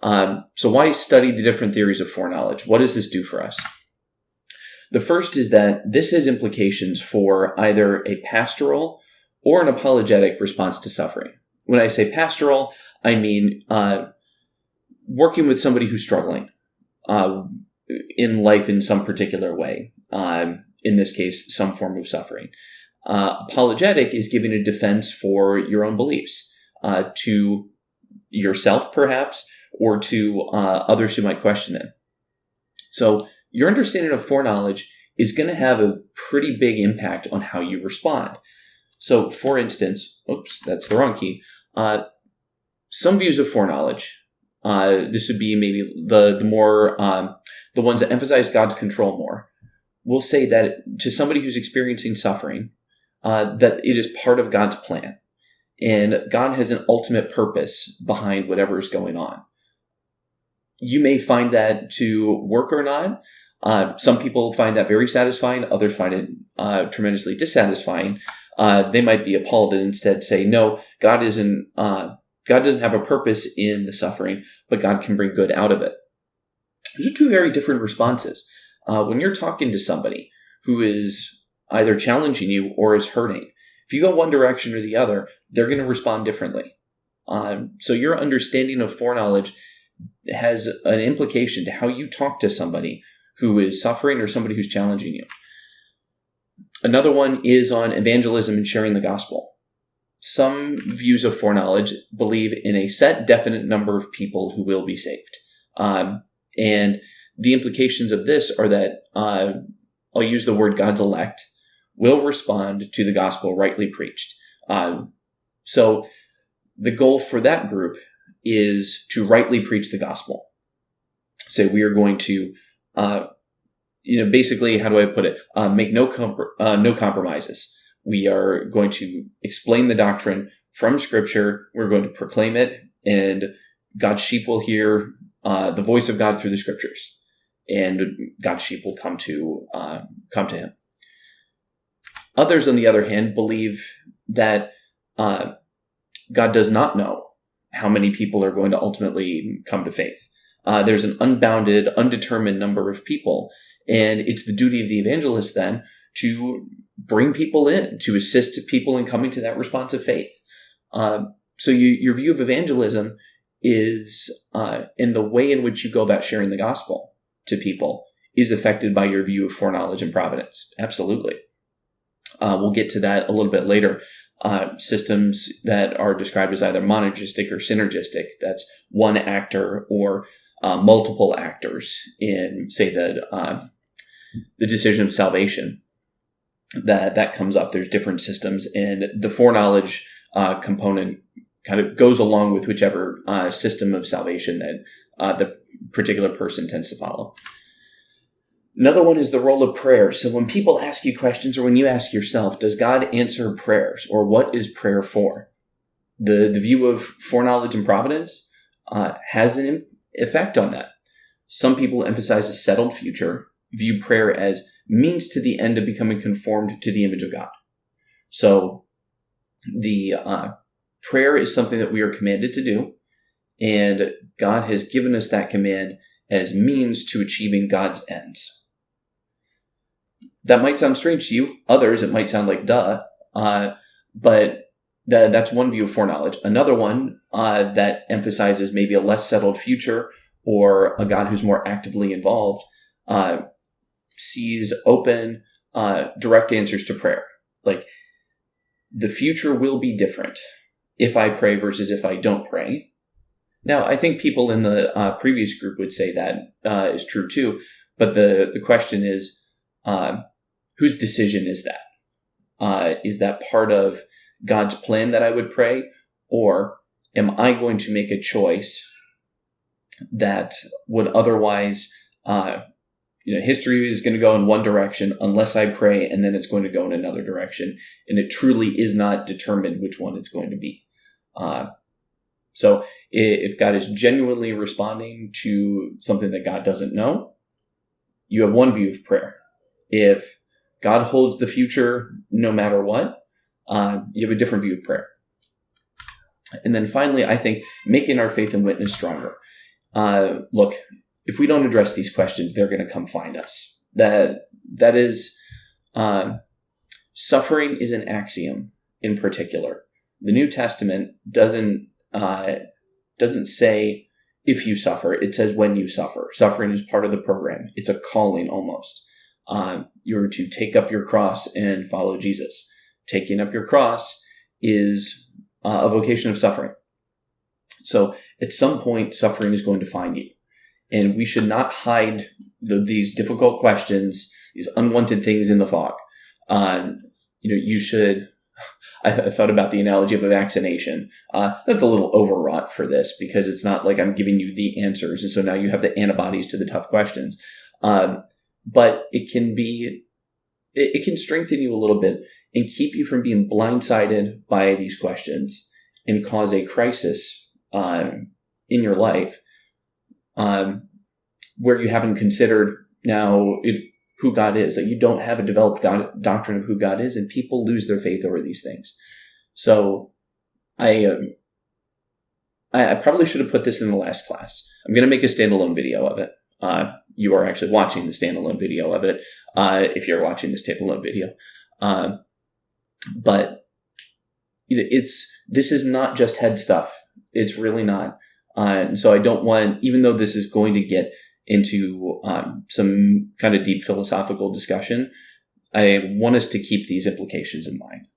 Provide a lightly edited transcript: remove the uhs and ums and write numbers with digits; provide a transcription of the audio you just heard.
So why study the different theories of foreknowledge? What does this do for us? The first is that this has implications for either a pastoral or an apologetic response to suffering. When I say pastoral, I mean working with somebody who's struggling in life in some particular way. In this case, some form of suffering. Apologetic is giving a defense for your own beliefs to yourself, perhaps, or to others who might question them. So your understanding of foreknowledge is going to have a pretty big impact on how you respond. So, for instance, oops, that's the wrong key. Some views of foreknowledge, this would be maybe the ones that emphasize God's control more, will say that to somebody who's experiencing suffering, that it is part of God's plan. And God has an ultimate purpose behind whatever is going on. You may find that to work or not. Some people find that very satisfying. Others find it tremendously dissatisfying. They might be appalled and instead say, no, God doesn't have a purpose in the suffering, but God can bring good out of it. Those are two very different responses. When you're talking to somebody who is either challenging you or is hurting, if you go one direction or the other, they're going to respond differently. So your understanding of foreknowledge has an implication to how you talk to somebody who is suffering or somebody who's challenging you. Another one is on evangelism and sharing the gospel. Some views of foreknowledge believe in a set definite number of people who will be saved. And the implications of this are that, I'll use the word God's elect, will respond to the gospel rightly preached. So the goal for that group is to rightly preach the gospel. Say we are going to, basically, how do I put it? Make no compromises. We are going to explain the doctrine from Scripture. We're going to proclaim it, and God's sheep will hear the voice of God through the Scriptures, and God's sheep will come to Him. Others, on the other hand, believe that God does not know how many people are going to ultimately come to faith. There's an unbounded, undetermined number of people, and it's the duty of the evangelist then to bring people in, to assist people in coming to that responsive faith. So your view of evangelism is, in the way in which you go about sharing the gospel to people, is affected by your view of foreknowledge and providence. Absolutely. We'll get to that a little bit later. Systems that are described as either monergistic or synergistic, that's one actor or multiple actors in, say, the decision of salvation, that comes up. There's different systems, and the foreknowledge component kind of goes along with whichever system of salvation that the particular person tends to follow. Another one is the role of prayer. So when people ask you questions, or when you ask yourself, does God answer prayers, or what is prayer for? The view of foreknowledge and providence has an effect on that. Some people emphasize a settled future, view prayer as means to the end of becoming conformed to the image of God. So the prayer is something that we are commanded to do, and God has given us that command as means to achieving God's ends. That might sound strange to you. Others, it might sound like duh, but that's one view of foreknowledge. Another one that emphasizes maybe a less settled future, or a God who's more actively involved, sees open, direct answers to prayer. Like, the future will be different if I pray versus if I don't pray. Now, I think people in the previous group would say that is true too, but the question is, whose decision is that? Is that part of God's plan that I would pray, or am I going to make a choice that would otherwise, history is going to go in one direction unless I pray, and then it's going to go in another direction, and it truly is not determined which one it's going to be. So if God is genuinely responding to something that God doesn't know, you have one view of prayer. If God holds the future no matter what, you have a different view of prayer. And then finally, I think making our faith and witness stronger. Look, if we don't address these questions, they're going to come find us. That is, suffering is an axiom in particular. The New Testament doesn't say if you suffer. It says when you suffer. Suffering is part of the program. It's a calling almost. You're to take up your cross and follow Jesus. Taking up your cross is a vocation of suffering. So at some point, suffering is going to find you. And we should not hide these difficult questions, these unwanted things in the fog. You should... I thought about the analogy of a vaccination. That's a little overwrought for this because it's not like I'm giving you the answers. And so now you have the antibodies to the tough questions. But it can strengthen you a little bit and keep you from being blindsided by these questions and cause a crisis in your life where you haven't considered who God is, that you don't have a developed doctrine of who God is, and people lose their faith over these things. So I probably should have put this in the last class. I'm going to make a standalone video of it. You are actually watching the standalone video of it if you're watching the standalone video. But this is not just head stuff. It's really not. And so I don't want, even though this is going to get into some kind of deep philosophical discussion, I want us to keep these implications in mind.